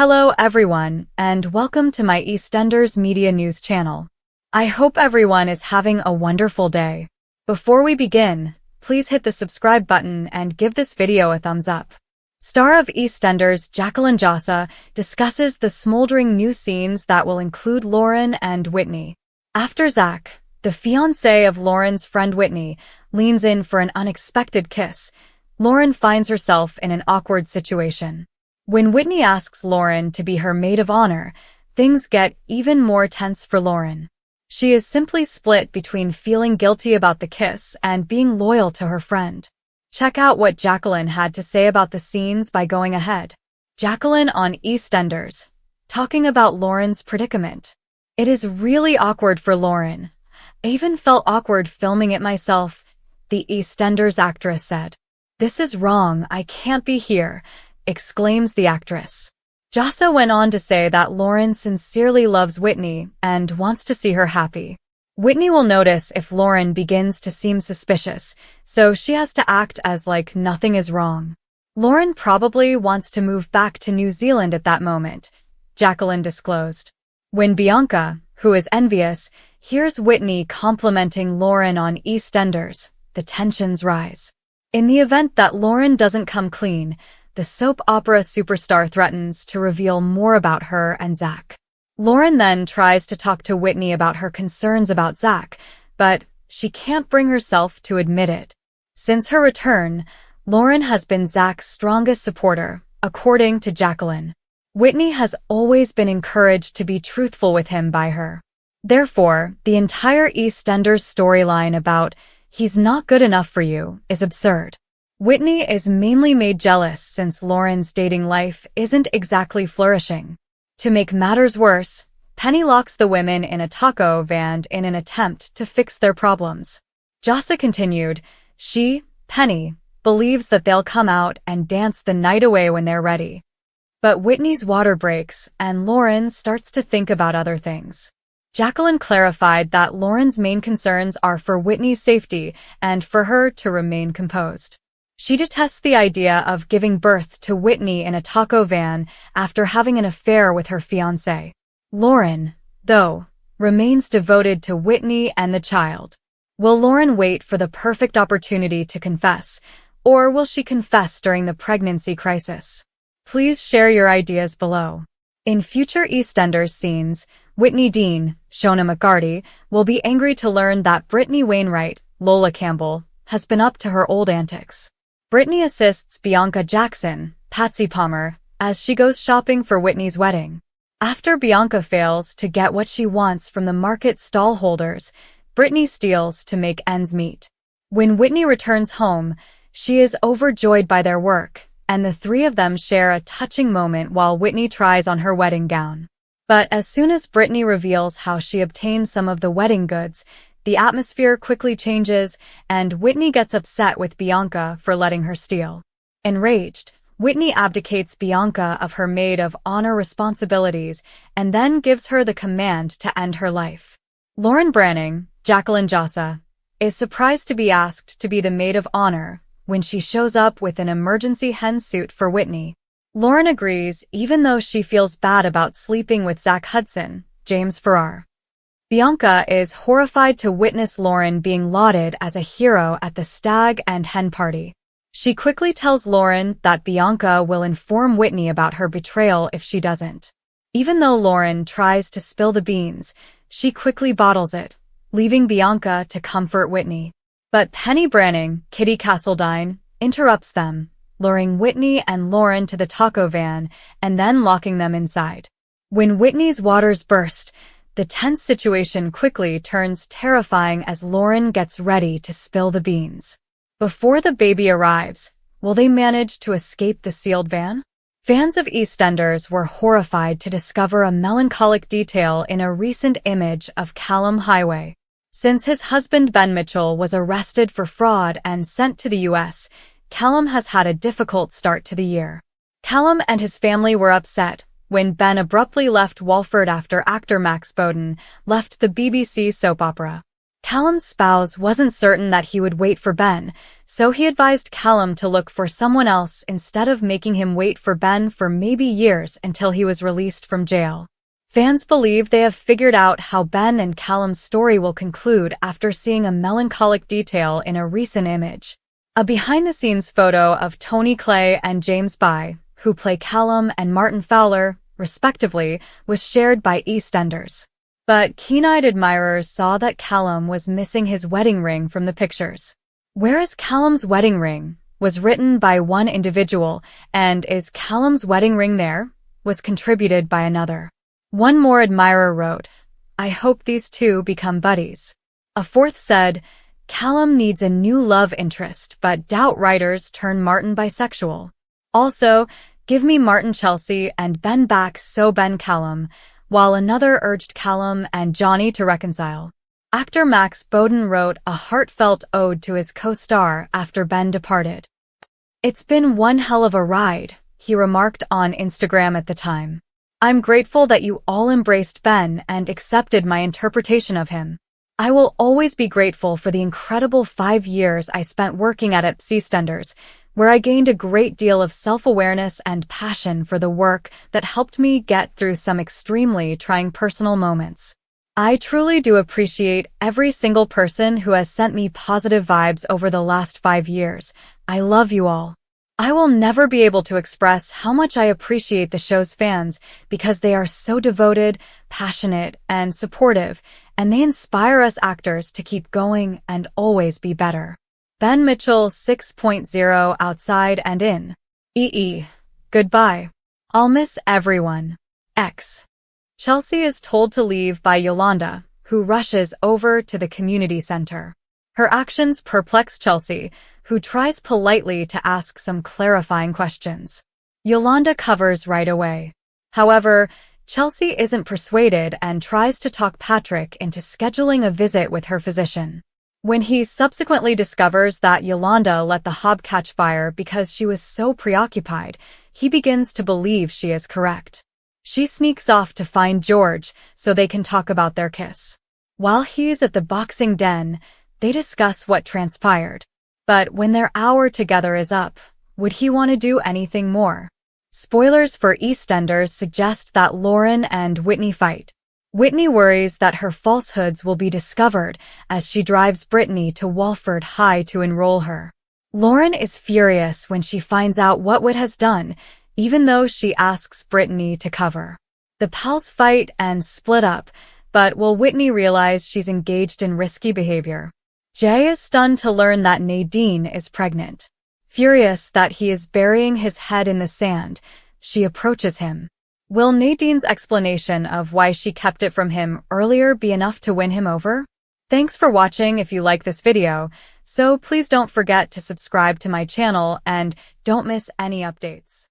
Hello everyone, and welcome to my EastEnders Media News channel. I hope everyone is having a wonderful day. Before we begin, please hit the subscribe button and give this video a thumbs up. Star of EastEnders Jacqueline Jossa discusses the smoldering new scenes that will include Lauren and Whitney. After Zack, the fiancé of Lauren's friend Whitney, leans in for an unexpected kiss, Lauren finds herself in an awkward situation. When Whitney asks Lauren to be her maid of honor, things get even more tense for Lauren. She is simply split between feeling guilty about the kiss and being loyal to her friend. Check out what Jacqueline had to say about the scenes by going ahead. Jacqueline on EastEnders, talking about Lauren's predicament. It is really awkward for Lauren. I even felt awkward filming it myself, the EastEnders actress said. "This is wrong, I can't be here," exclaims the actress. Jossa went on to say that Lauren sincerely loves Whitney and wants to see her happy. Whitney will notice if Lauren begins to seem suspicious, so she has to act as like nothing is wrong. Lauren probably wants to move back to New Zealand at that moment, Jacqueline disclosed. When Bianca, who is envious, hears Whitney complimenting Lauren on EastEnders, the tensions rise. In the event that Lauren doesn't come clean, the soap opera superstar threatens to reveal more about her and Zack. Lauren then tries to talk to Whitney about her concerns about Zack, but she can't bring herself to admit it. Since her return, Lauren has been Zack's strongest supporter, according to Jacqueline. Whitney has always been encouraged to be truthful with him by her. Therefore, the entire EastEnders storyline about "he's not good enough for you" is absurd. Whitney is mainly made jealous since Lauren's dating life isn't exactly flourishing. To make matters worse, Penny locks the women in a taco van in an attempt to fix their problems. Jossa continued, she, Penny, believes that they'll come out and dance the night away when they're ready. But Whitney's water breaks and Lauren starts to think about other things. Jacqueline clarified that Lauren's main concerns are for Whitney's safety and for her to remain composed. She detests the idea of giving birth to Whitney in a taco van after having an affair with her fiancé. Lauren, though, remains devoted to Whitney and the child. Will Lauren wait for the perfect opportunity to confess, or will she confess during the pregnancy crisis? Please share your ideas below. In future EastEnders scenes, Whitney Dean, Shona McGarty, will be angry to learn that Brittany Wainwright, Lola Campbell, has been up to her old antics. Brittany assists Bianca Jackson, Patsy Palmer, as she goes shopping for Whitney's wedding. After Bianca fails to get what she wants from the market stall holders, Brittany steals to make ends meet. When Whitney returns home, she is overjoyed by their work, and the three of them share a touching moment while Whitney tries on her wedding gown. But as soon as Brittany reveals how she obtained some of the wedding goods, the atmosphere quickly changes, and Whitney gets upset with Bianca for letting her steal. Enraged, Whitney abdicates Bianca of her maid of honor responsibilities and then gives her the command to end her life. Lauren Branning, Jacqueline Jossa, is surprised to be asked to be the maid of honor when she shows up with an emergency hen suit for Whitney. Lauren agrees even though she feels bad about sleeping with Zack Hudson, James Farrar. Bianca is horrified to witness Lauren being lauded as a hero at the stag and hen party. She quickly tells Lauren that Bianca will inform Whitney about her betrayal if she doesn't. Even though Lauren tries to spill the beans, she quickly bottles it, leaving Bianca to comfort Whitney. But Penny Branning, Kitty Castledine, interrupts them, luring Whitney and Lauren to the taco van and then locking them inside. When Whitney's waters burst, the tense situation quickly turns terrifying as Lauren gets ready to spill the beans. Before the baby arrives, will they manage to escape the sealed van? Fans of EastEnders were horrified to discover a melancholic detail in a recent image of Callum Highway. Since his husband Ben Mitchell was arrested for fraud and sent to the US, Callum has had a difficult start to the year. Callum and his family were upset when Ben abruptly left Walford after actor Max Bowden left the BBC soap opera. Callum's spouse wasn't certain that he would wait for Ben, so he advised Callum to look for someone else instead of making him wait for Ben for maybe years until he was released from jail. Fans believe they have figured out how Ben and Callum's story will conclude after seeing a melancholic detail in a recent image. A behind-the-scenes photo of Tony Clay and James By, who play Callum and Martin Fowler, respectively, was shared by EastEnders. But keen-eyed admirers saw that Callum was missing his wedding ring from the pictures. "Where is Callum's wedding ring?" was written by one individual, and "Is Callum's wedding ring there?" was contributed by another. One more admirer wrote, "I hope these two become buddies." A fourth said, "Callum needs a new love interest, but doubt writers turn Martin bisexual." Also, "Give me Martin Chelsea and Ben back so Ben Callum," while another urged Callum and Johnny to reconcile. Actor Max Bowden wrote a heartfelt ode to his co-star after Ben departed. "It's been one hell of a ride," he remarked on Instagram at the time. "I'm grateful that you all embraced Ben and accepted my interpretation of him. I will always be grateful for the incredible 5 years I spent working at EastEnders, where I gained a great deal of self-awareness and passion for the work that helped me get through some extremely trying personal moments. I truly do appreciate every single person who has sent me positive vibes over the last 5 years. I love you all. I will never be able to express how much I appreciate the show's fans because they are so devoted, passionate, and supportive, and they inspire us actors to keep going and always be better." Ben Mitchell 6.0 outside and in. Goodbye. I'll miss everyone. X. Chelsea is told to leave by Yolanda, who rushes over to the community center. Her actions perplex Chelsea, who tries politely to ask some clarifying questions. Yolanda covers right away. However, Chelsea isn't persuaded and tries to talk Patrick into scheduling a visit with her physician. When he subsequently discovers that Yolanda let the hob catch fire because she was so preoccupied, he begins to believe she is correct. She sneaks off to find George so they can talk about their kiss. While he's at the boxing den, they discuss what transpired. But when their hour together is up, would he want to do anything more? Spoilers for EastEnders suggest that Lauren and Whitney fight. Whitney worries that her falsehoods will be discovered as she drives Brittany to Walford High to enroll her. Lauren is furious when she finds out what Whit has done, even though she asks Brittany to cover. The pals fight and split up, but will Whitney realize she's engaged in risky behavior? Jay is stunned to learn that Nadine is pregnant. Furious that he is burying his head in the sand, she approaches him. Will Nadine's explanation of why she kept it from him earlier be enough to win him over? Thanks for watching. If you like this video, so please don't forget to subscribe to my channel and don't miss any updates.